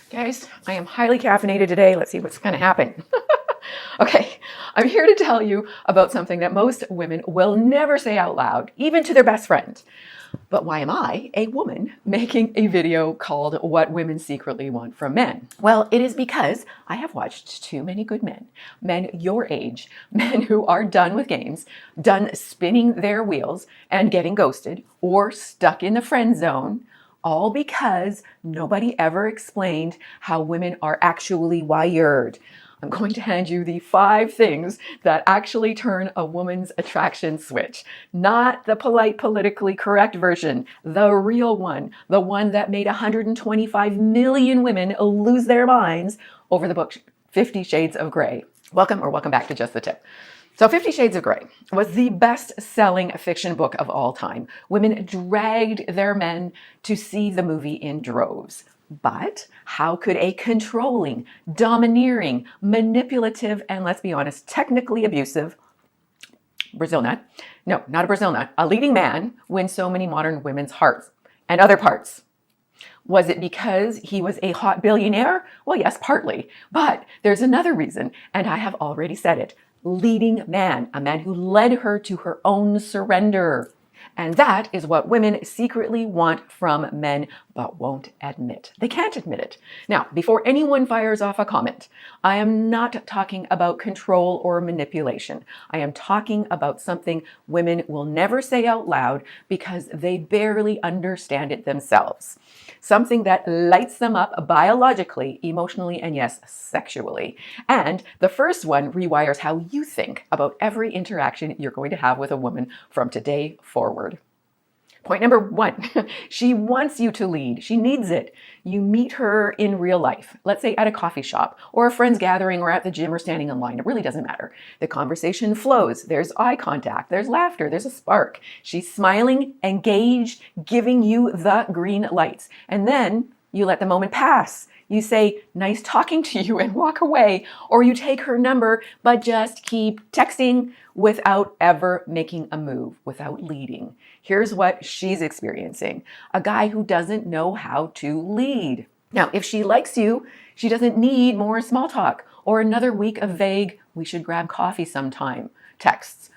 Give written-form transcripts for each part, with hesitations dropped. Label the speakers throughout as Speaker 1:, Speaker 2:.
Speaker 1: Guys, I am highly caffeinated today. Let's see what's going to happen. Okay, I'm here to tell you about something that most women will never say out loud, even to their best friend. But why am I, a woman, making a video called What Women Secretly Want from Men? Well, it is because I have watched too many good men your age, men who are done with games, done spinning their wheels and getting ghosted or stuck in the friend zone, all because nobody ever explained how women are actually wired. I'm going to hand you the 5 things that actually turn a woman's attraction switch. Not the polite, politically correct version, the real one, the one that made 125 million women lose their minds over the book 50 Shades of Grey. Welcome back to Just the Tip. So 50 Shades of Grey was the best-selling fiction book of all time. Women dragged their men to see the movie in droves. But how could a controlling, domineering, manipulative, and let's be honest, technically abusive Brazil nut, no, not a Brazil nut, a leading man win so many modern women's hearts and other parts? Was it because he was a hot billionaire? Well, yes, partly. But there's another reason, and I have already said it. Leading man, a man who led her to her own surrender. And that is what women secretly want from men, but won't admit. They can't admit it. Now, before anyone fires off a comment, I am not talking about control or manipulation. I am talking about something women will never say out loud because they barely understand it themselves. Something that lights them up biologically, emotionally, and yes, sexually. And the first one rewires how you think about every interaction you're going to have with a woman from today forward. Point number 1, she wants you to lead. She needs it. You meet her in real life, let's say at a coffee shop or a friend's gathering or at the gym or standing in line. It really doesn't matter. The conversation flows. There's eye contact. There's laughter. There's a spark. She's smiling, engaged, giving you the green lights. And then you let the moment pass. You say, nice talking to you, and walk away. Or you take her number, but just keep texting without ever making a move, without leading. Here's what she's experiencing. A guy who doesn't know how to lead. Now, if she likes you, she doesn't need more small talk or another week of vague, we should grab coffee sometime texts.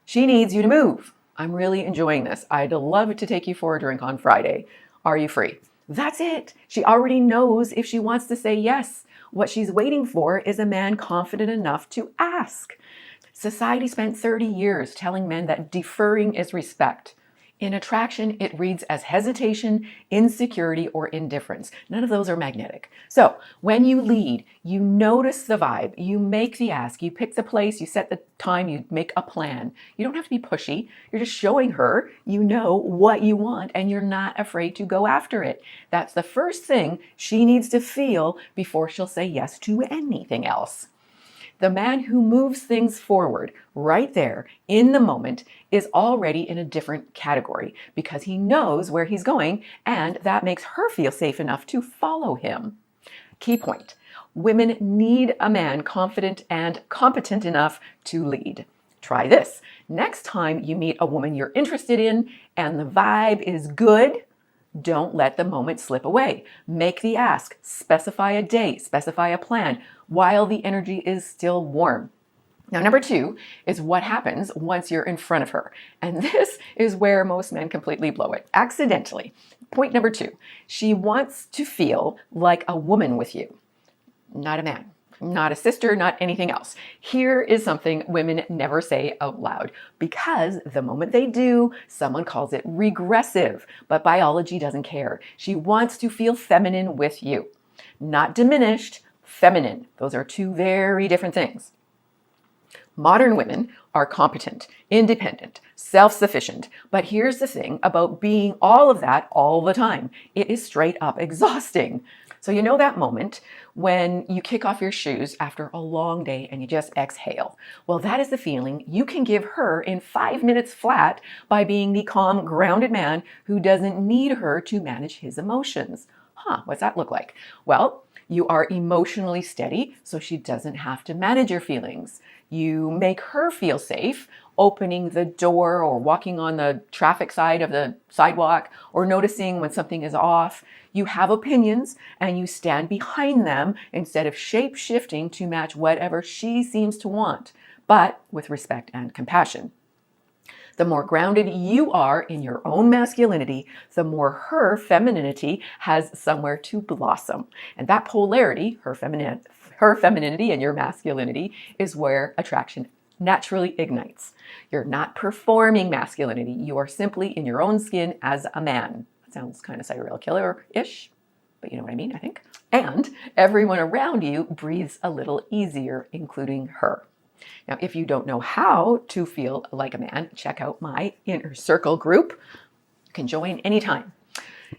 Speaker 1: She needs you to move. I'm really enjoying this. I'd love to take you for a drink on Friday. Are you free? That's it. She already knows if she wants to say yes. What she's waiting for is a man confident enough to ask. Society spent 30 years telling men that deferring is respect. In attraction, it reads as hesitation, insecurity, or indifference. None of those are magnetic. So when you lead, you notice the vibe, you make the ask, you pick the place, you set the time, you make a plan. You don't have to be pushy. You're just showing her you know what you want and you're not afraid to go after it. That's the first thing she needs to feel before she'll say yes to anything else. The man who moves things forward right there in the moment is already in a different category because he knows where he's going, and that makes her feel safe enough to follow him. Key point: women need a man confident and competent enough to lead. Try this. Next time you meet a woman you're interested in and the vibe is good, don't let the moment slip away. Make the ask, specify a date, specify a plan while the energy is still warm. Now, number 2 is what happens once you're in front of her. And this is where most men completely blow it, accidentally. Point number 2, she wants to feel like a woman with you, not a man. Not a sister, not anything else. Here is something women never say out loud because the moment they do, someone calls it regressive, but biology doesn't care. She wants to feel feminine with you. Not diminished, feminine. Those are 2 very different things. Modern women are competent, independent, self-sufficient. But here's the thing about being all of that all the time. It is straight up exhausting. So you know that moment when you kick off your shoes after a long day and you just exhale. Well, that is the feeling you can give her in 5 minutes flat by being the calm, grounded man who doesn't need her to manage his emotions. What's that look like? Well, you are emotionally steady, so she doesn't have to manage your feelings. You make her feel safe, opening the door or walking on the traffic side of the sidewalk or noticing when something is off. You have opinions and you stand behind them instead of shape-shifting to match whatever she seems to want, but with respect and compassion. The more grounded you are in your own masculinity, the more her femininity has somewhere to blossom. And that polarity, her femininity and your masculinity, is where attraction naturally ignites. You're not performing masculinity. You are simply in your own skin as a man. That sounds kind of serial killer-ish, but you know what I mean, I think. And everyone around you breathes a little easier, including her. Now, if you don't know how to feel like a man, check out my Inner Circle group. You can join anytime.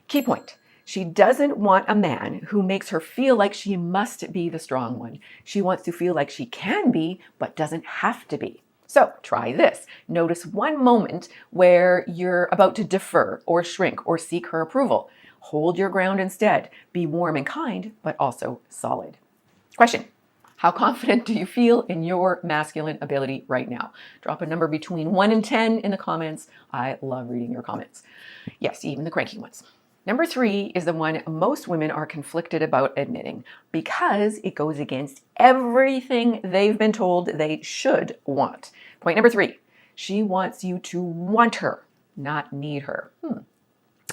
Speaker 1: Key point. She doesn't want a man who makes her feel like she must be the strong one. She wants to feel like she can be, but doesn't have to be. So try this. Notice one moment where you're about to defer or shrink or seek her approval. Hold your ground instead. Be warm and kind, but also solid. Question. How confident do you feel in your masculine ability right now? Drop a number between 1 and 10 in the comments. I love reading your comments. Yes, even the cranky ones. Number 3 is the one most women are conflicted about admitting because it goes against everything they've been told they should want. Point number 3, she wants you to want her, not need her.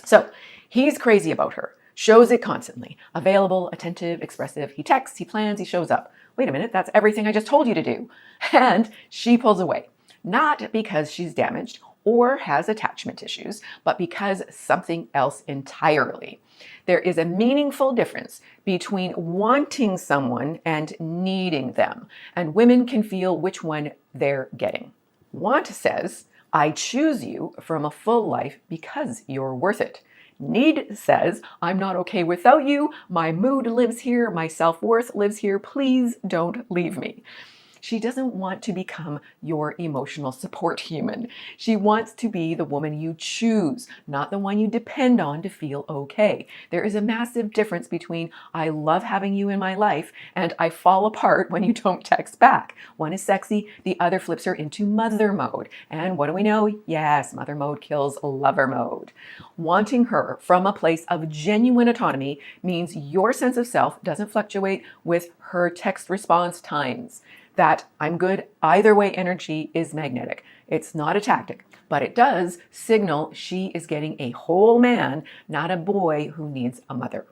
Speaker 1: So he's crazy about her, shows it constantly, available, attentive, expressive. He texts, he plans, he shows up. Wait a minute, that's everything I just told you to do. And she pulls away, not because she's damaged or has attachment issues, but because something else entirely. There is a meaningful difference between wanting someone and needing them, and women can feel which one they're getting. Want says, I choose you from a full life because you're worth it. Need says, I'm not okay without you. My mood lives here. My self-worth lives here. Please don't leave me. She doesn't want to become your emotional support human. She wants to be the woman you choose, not the one you depend on to feel okay. There is a massive difference between I love having you in my life and I fall apart when you don't text back. One is sexy, the other flips her into mother mode. And what do we know? Yes, mother mode kills lover mode. Wanting her from a place of genuine autonomy means your sense of self doesn't fluctuate with her text response times. That I'm good either way energy is magnetic. It's not a tactic, but it does signal she is getting a whole man, not a boy who needs a mother.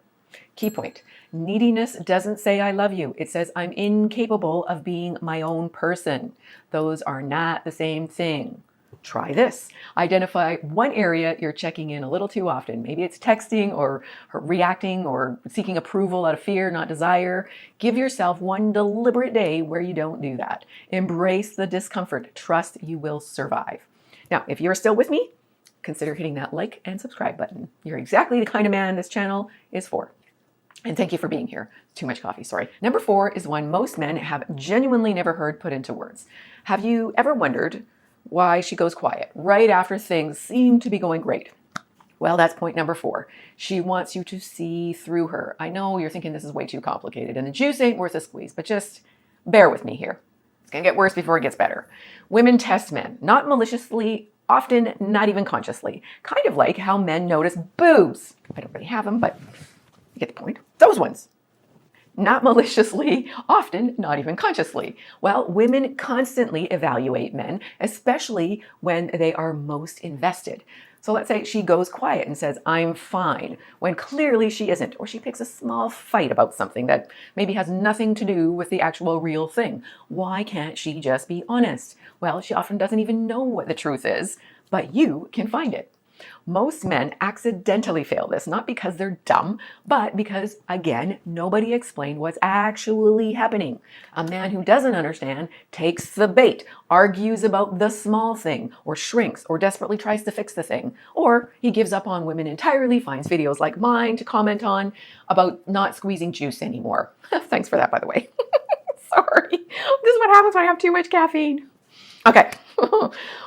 Speaker 1: Key point. Neediness doesn't say I love you. It says I'm incapable of being my own person. Those are not the same thing. Try this. Identify one area you're checking in a little too often. Maybe it's texting or reacting or seeking approval out of fear, not desire. Give yourself one deliberate day where you don't do that. Embrace the discomfort. Trust you will survive. Now, if you're still with me, consider hitting that like and subscribe button. You're exactly the kind of man this channel is for. And thank you for being here. Too much coffee, sorry. Number 4 is one most men have genuinely never heard put into words. Have you ever wondered why she goes quiet right after things seem to be going great? Well, that's point number 4. She wants you to see through her. I know you're thinking this is way too complicated and the juice ain't worth a squeeze, but just bear with me here. It's going to get worse before it gets better. Women test men, not maliciously, often not even consciously. Kind of like how men notice boobs. I don't really have them, but you get the point. Those ones. Not maliciously, often not even consciously. Well, women constantly evaluate men, especially when they are most invested. So let's say she goes quiet and says, I'm fine, when clearly she isn't, or she picks a small fight about something that maybe has nothing to do with the actual real thing. Why can't she just be honest? Well, she often doesn't even know what the truth is, but you can find it. Most men accidentally fail this, not because they're dumb, but because, again, nobody explained what's actually happening. A man who doesn't understand takes the bait, argues about the small thing, or shrinks, or desperately tries to fix the thing. Or he gives up on women entirely, finds videos like mine to comment on about not squeezing juice anymore. Thanks for that, by the way. Sorry. This is what happens when I have too much caffeine. Okay.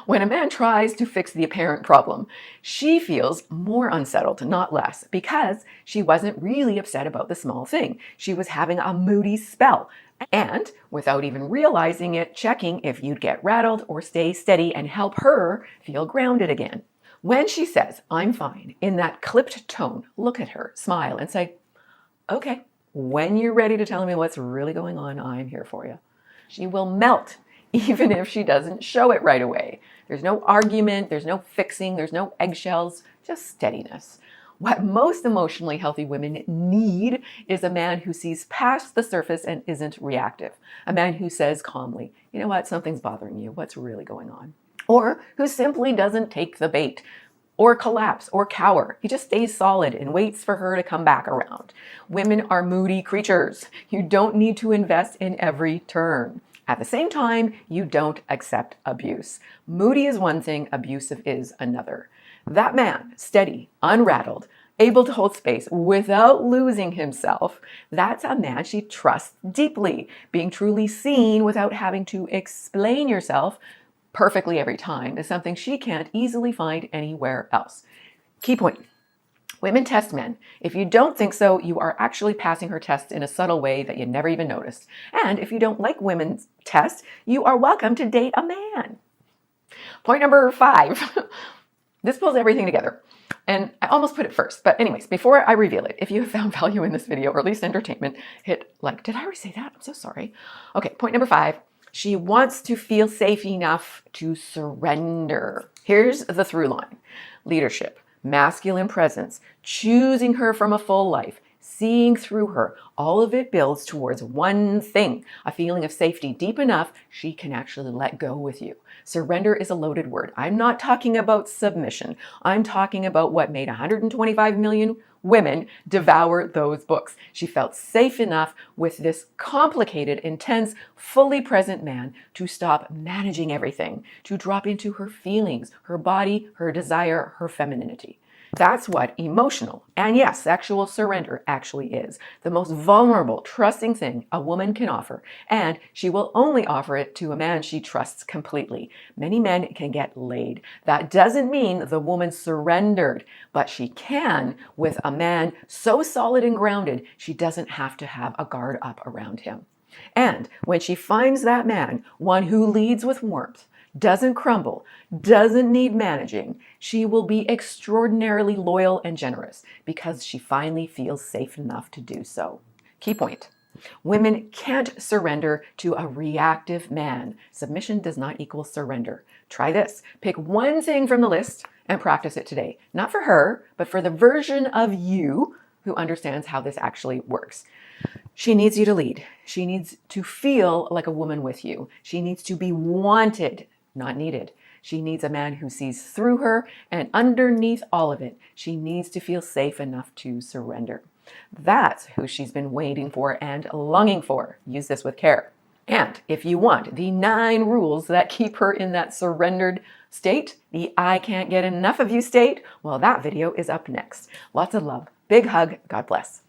Speaker 1: When a man tries to fix the apparent problem, she feels more unsettled, not less, because she wasn't really upset about the small thing. She was having a moody spell. And without even realizing it, checking if you'd get rattled or stay steady and help her feel grounded again. When she says, "I'm fine," in that clipped tone, look at her, smile, and say, "Okay, when you're ready to tell me what's really going on, I'm here for you." She will melt, even if she doesn't show it right away. There's no argument, there's no fixing, there's no eggshells, just steadiness. What most emotionally healthy women need is a man who sees past the surface and isn't reactive. A man who says calmly, "You know what, something's bothering you. What's really going on?" Or who simply doesn't take the bait, or collapse, or cower. He just stays solid and waits for her to come back around. Women are moody creatures. You don't need to invest in every turn. At the same time, you don't accept abuse. Moody is one thing, abusive is another. That man, steady, unrattled, able to hold space without losing himself, that's a man she trusts deeply. Being truly seen without having to explain yourself perfectly every time is something she can't easily find anywhere else. Key point. Women test men. If you don't think so, you are actually passing her tests in a subtle way that you never even noticed. And if you don't like women's tests, you are welcome to date a man. Point number 5. This pulls everything together. And I almost put it first, but anyways, before I reveal it, if you have found value in this video, or at least entertainment, hit like. Did I already say that? I'm so sorry. Okay, point number 5. She wants to feel safe enough to surrender. Here's the through line. Leadership, masculine presence, choosing her from a full life, seeing through her, all of it builds towards one thing, a feeling of safety deep enough she can actually let go with you. Surrender is a loaded word. I'm not talking about submission. I'm talking about what made 125 million women devour those books. She felt safe enough with this complicated, intense, fully present man to stop managing everything, to drop into her feelings, her body, her desire, her femininity. That's what emotional, and yes, sexual surrender actually is. The most vulnerable, trusting thing a woman can offer, and she will only offer it to a man she trusts completely. Many men can get laid. That doesn't mean the woman surrendered, but she can with a man so solid and grounded, she doesn't have to have a guard up around him. And when she finds that man, one who leads with warmth, doesn't crumble, doesn't need managing, she will be extraordinarily loyal and generous because she finally feels safe enough to do so. Key point. Women can't surrender to a reactive man. Submission does not equal surrender. Try this. Pick one thing from the list and practice it today. Not for her, but for the version of you who understands how this actually works. She needs you to lead. She needs to feel like a woman with you. She needs to be wanted, not needed. She needs a man who sees through her, and underneath all of it, she needs to feel safe enough to surrender. That's who she's been waiting for and longing for. Use this with care. And if you want the 9 rules that keep her in that surrendered state, the I can't get enough of you state, well, that video is up next. Lots of love. Big hug. God bless.